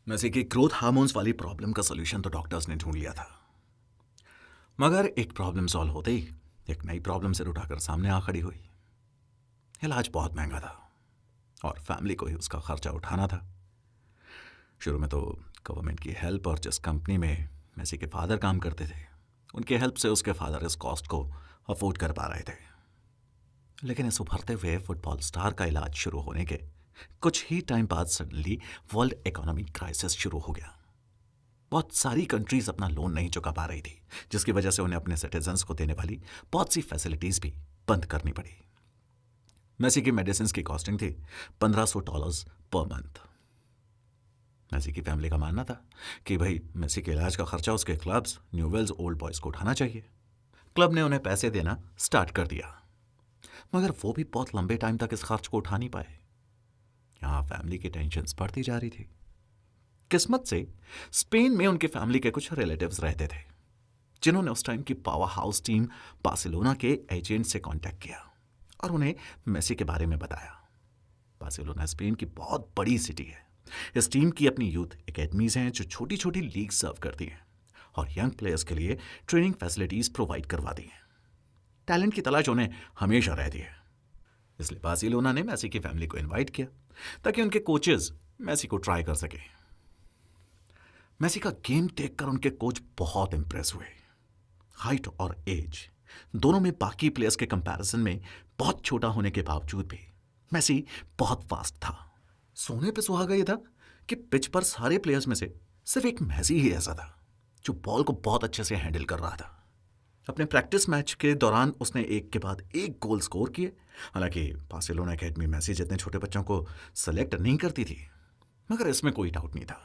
Messi की growth hormones वाली problem का सोल्यूशन तो डॉक्टर्स ने ढूंढ लिया था, मगर एक प्रॉब्लम सॉल्व होते ही एक नई प्रॉब्लम सिर उठाकर सामने आ खड़ी हुई। इलाज बहुत महंगा था और फैमिली को ही उसका खर्चा उठाना था। शुरू में तो गवर्नमेंट की हेल्प और जिस कंपनी में मेसी के फादर काम करते थे उनके हेल्प से उसके फादर इस कॉस्ट को अफोर्ड कर पा रहे थे। लेकिन इस उभरते हुए फुटबॉल स्टार का इलाज शुरू होने के कुछ ही टाइम बाद सडनली वर्ल्ड इकोनॉमिक क्राइसिस शुरू हो गया। बहुत सारी कंट्रीज अपना लोन नहीं चुका पा रही थी, जिसकी वजह से उन्हें अपने सिटीजन्स को देने वाली बहुत सी फैसिलिटीज भी बंद करनी पड़ी। मेसी की मेडिसिन की कॉस्टिंग थी $1500 पर मंथ। मेसी की फैमिली का मानना था कि भाई मेसी के इलाज का खर्चा उसके क्लब्स न्यूवेल्स ओल्ड बॉयज को उठाना चाहिए। क्लब ने उन्हें पैसे देना स्टार्ट कर दिया, मगर वो भी बहुत लंबे टाइम तक इस खर्च को उठा नहीं पाए। यहां फैमिली की टेंशन बढ़ती जा रही थी। किस्मत से स्पेन में उनके फैमिली के कुछ रिलेटिव्स रहते थे, जिन्होंने उस टाइम की पावर हाउस टीम बार्सिलोना के एजेंट से कांटेक्ट किया और उन्हें मेसी के बारे में बताया। बार्सिलोना स्पेन की बहुत बड़ी सिटी है। इस टीम की अपनी यूथ एकेडमीज हैं जो छोटी छोटी लीग सर्व करती हैं और यंग प्लेयर्स के लिए ट्रेनिंग फैसिलिटीज प्रोवाइड करवाती हैं। टैलेंट की तलाश उन्हें हमेशा रहती है, इसलिए बार्सिलोना ने मेसी की फैमिली को इनवाइट किया ताकि उनके कोचेस मेसी को ट्राई कर सके। मेसी का गेम देखकर उनके कोच बहुत इंप्रेस हुए। हाइट और एज दोनों में बाकी प्लेयर्स के कंपैरिजन में बहुत छोटा होने के बावजूद भी मेसी बहुत फास्ट था। सोने पे सुहागा ये था कि पिच पर सारे प्लेयर्स में से सिर्फ एक मेसी ही ऐसा था जो बॉल को बहुत अच्छे से हैंडल कर रहा था। अपने प्रैक्टिस मैच के दौरान उसने एक के बाद एक गोल स्कोर किए। हालांकि बार्सिलोना एकेडमी मेसी जितने छोटे बच्चों को सेलेक्ट नहीं करती थी, मगर इसमें कोई डाउट नहीं था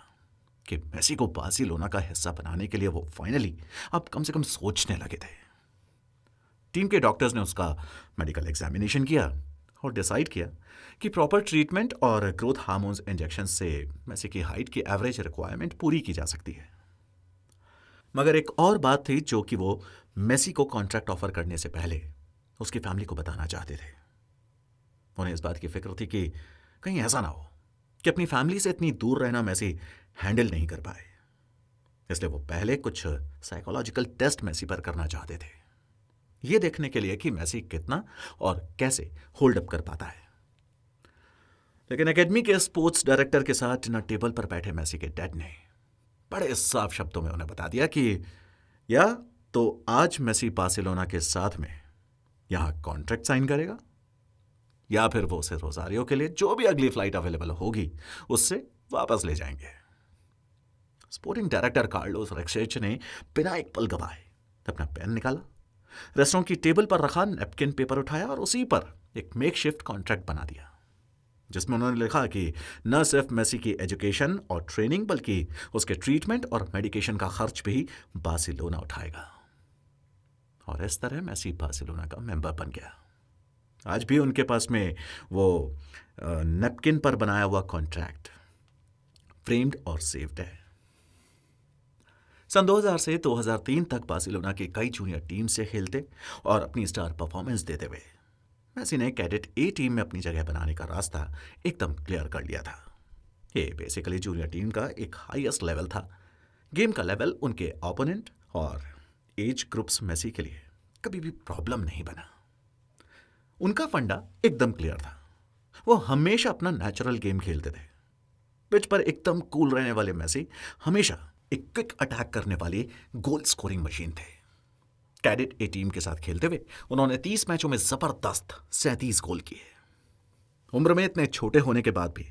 कि मेसी को बार्सिलोना का हिस्सा बनाने के लिए वो फाइनली अब कम से कम सोचने लगे थे। टीम के डॉक्टर्स ने उसका मेडिकल एग्जामिनेशन किया और डिसाइड किया कि प्रॉपर ट्रीटमेंट और ग्रोथ हार्मोन्स इंजेक्शन से मेसी की हाइट की एवरेज रिक्वायरमेंट पूरी की जा सकती है। मगर एक और बात थी जो कि वो मेसी को कॉन्ट्रैक्ट ऑफर करने से पहले उसकी फैमिली को बताना चाहते थे। उन्हें इस बात की फिक्र थी कि कहीं ऐसा ना हो कि अपनी फैमिली से इतनी दूर रहना मेसी हैंडल नहीं कर पाए। इसलिए वो पहले कुछ साइकोलॉजिकल टेस्ट मेसी पर करना चाहते थे, ये देखने के लिए कि मेसी कितना और कैसे होल्ड अप कर पाता है। लेकिन एकेडमी के स्पोर्ट्स डायरेक्टर के साथ डिनर टेबल पर बैठे मेसी के डैड ने बड़े साफ शब्दों में उन्हें बता दिया कि या तो आज मेसी बार्सिलोना के साथ में यहां कॉन्ट्रैक्ट साइन करेगा या फिर वो उसे रोजारियो के लिए जो भी अगली फ्लाइट अवेलेबल होगी उससे वापस ले जाएंगे। स्पोर्टिंग डायरेक्टर कार्लोस रेक्सेच ने बिना एक पल गवाए अपना पेन निकाला, रेस्टोरेंट की टेबल पर रखा नैपकिन पेपर उठाया और उसी पर एक मेकशिफ्ट कॉन्ट्रैक्ट बना दिया, जिसमें उन्होंने लिखा कि न सिर्फ मेसी की एजुकेशन और ट्रेनिंग बल्कि उसके ट्रीटमेंट और मेडिकेशन का खर्च भी बार्सिलोना उठाएगा। और इस तरह मेसी बार्सिलोना का मेंबर बन गया। आज भी उनके पास में वो नैपकिन पर बनाया हुआ कॉन्ट्रैक्ट फ्रेम्ड और सेव्ड है। सन 2000 से 2003 तक बार्सिलोना की कई जूनियर टीम से खेलते और अपनी स्टार परफॉर्मेंस देते हुए मेसी ने कैडेट ए टीम में अपनी जगह बनाने का रास्ता एकदम क्लियर कर लिया था। ये बेसिकली जूनियर टीम का एक हाईएस्ट लेवल था। गेम का लेवल उनके ओपोनेंट और एज ग्रुप्स मेसी के लिए कभी भी प्रॉब्लम नहीं बना। उनका फंडा एकदम क्लियर था। वो हमेशा अपना नेचुरल गेम खेलते थे। पिच पर एकदम कूल रहने वाले मेसी हमेशा एक क्विक अटैक करने वाली गोल स्कोरिंग मशीन थे। कैडेट ए टीम के साथ खेलते हुए उन्होंने 30 मैचों में जबरदस्त 37 गोल किए। उम्र में इतने छोटे होने के बाद भी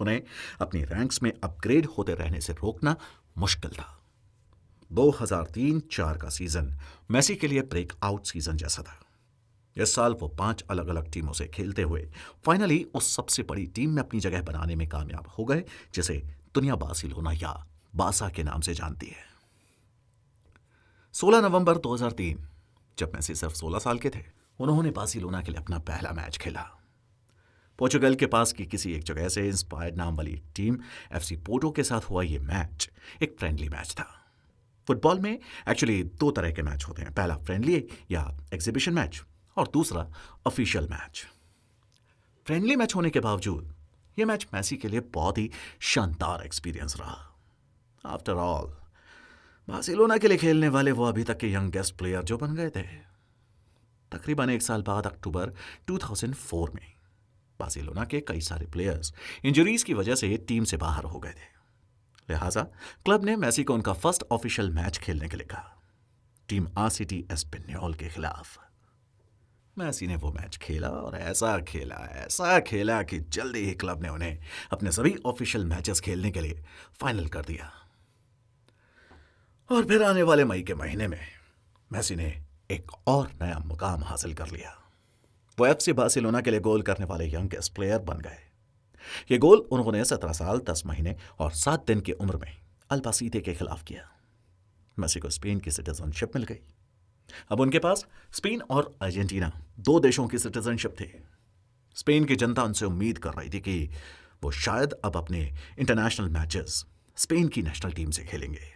उन्हें अपनी रैंक्स में अपग्रेड होते रहने से रोकना मुश्किल था। 2003-04 का सीजन मेसी के लिए ब्रेकआउट सीजन जैसा था। इस साल वो 5 अलग अलग टीमों से खेलते हुए फाइनली उस सबसे बड़ी टीम में अपनी जगह बनाने में कामयाब हो गए जिसे दुनिया बार्सिलोना या बासा के नाम से जानती है। 16 नवंबर 2003 जब मेसी सिर्फ 16 साल के थे, उन्होंने बार्सिलोना के लिए अपना पहला मैच खेला। पोर्चुगल के पास की किसी एक जगह से इंस्पायर्ड नाम वाली टीम एफसी पोर्टो के साथ हुआ यह मैच एक फ्रेंडली मैच था। फुटबॉल में एक्चुअली 2 तरह के मैच होते हैं, पहला फ्रेंडली या एग्जीबिशन मैच और दूसरा ऑफिशियल मैच। फ्रेंडली मैच होने के बावजूद यह मैच मेसी के लिए बहुत ही शानदार एक्सपीरियंस रहा। आफ्टर ऑल बार्सिलोना के लिए खेलने वाले वो अभी तक के यंगेस्ट प्लेयर जो बन गए थे। तकरीबन 1 साल बाद अक्टूबर 2004 में बार्सिलोना के कई सारे प्लेयर्स इंजरीज की वजह से टीम से बाहर हो गए थे। लिहाजा क्लब ने मेसी को उनका फर्स्ट ऑफिशियल मैच खेलने के लिए कहा, टीम आरसीटी एस्पेन्योल के खिलाफ। मेसी ने वो मैच खेला और ऐसा खेला कि जल्दी ही क्लब ने उन्हें अपने सभी ऑफिशियल मैचेस खेलने के लिए फाइनल कर दिया। और फिर आने वाले मई के महीने में मेसी ने एक और नया मुकाम हासिल कर लिया। वो एफसी बार्सिलोना के लिए गोल करने वाले यंगेस्ट प्लेयर बन गए। ये गोल उन्होंने 17 साल 10 महीने और 7 दिन की उम्र में अल्बासीते के खिलाफ किया। मेसी को स्पेन की सिटीजनशिप मिल गई। अब उनके पास स्पेन और अर्जेंटीना 2 देशों की सिटीजनशिप थी। स्पेन की जनता उनसे उम्मीद कर रही थी कि वो शायद अब अपने इंटरनेशनल मैचेस स्पेन की नेशनल टीम से खेलेंगे,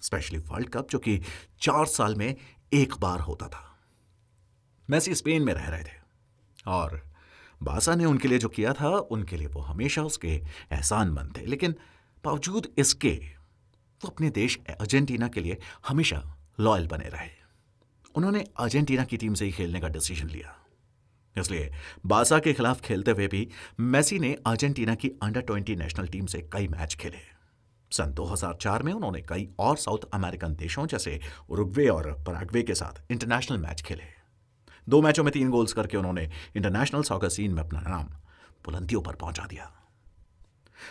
स्पेशली वर्ल्ड कप जो कि 4 साल में एक बार होता था। मेसी स्पेन में रह रहे थे और बासा ने उनके लिए जो किया था उनके लिए वो हमेशा उसके एहसानमंद थे। लेकिन बावजूद इसके वो अपने देश अर्जेंटीना के लिए हमेशा लॉयल बने रहे। उन्होंने अर्जेंटीना की टीम से ही खेलने का डिसीजन लिया। इसलिए बासा के खिलाफ खेलते हुए भी मेसी ने अर्जेंटीना की अंडर-20 नेशनल टीम से कई मैच खेले। सन 2004 में उन्होंने कई और साउथ अमेरिकन देशों जैसे उरुग्वे और पराग्वे के साथ इंटरनेशनल मैच खेले। 2 मैचों में 3 गोल्स करके उन्होंने इंटरनेशनल सॉकर सीन में अपना नाम बुलंदियों पर पहुंचा दिया।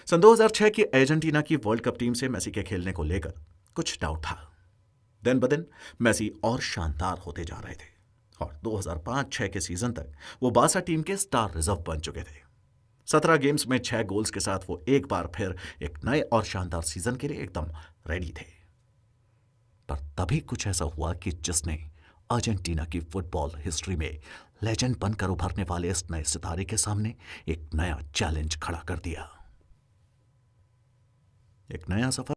सन 2006 की अर्जेंटीना की वर्ल्ड कप टीम से मेसी के खेलने को लेकर कुछ डाउट था। दिन ब दिन मेसी और शानदार होते जा रहे थे और 2005-06 के सीजन तक वो बासा टीम के स्टार रिजर्व बन चुके थे। 17 गेम्स में 6 गोल्स के साथ वो एक बार फिर एक नए और शानदार सीजन के लिए एकदम रेडी थे। पर तभी कुछ ऐसा हुआ कि जिसने अर्जेंटीना की फुटबॉल हिस्ट्री में लेजेंड बनकर उभरने वाले इस नए सितारे के सामने एक नया चैलेंज खड़ा कर दिया। एक नया सफर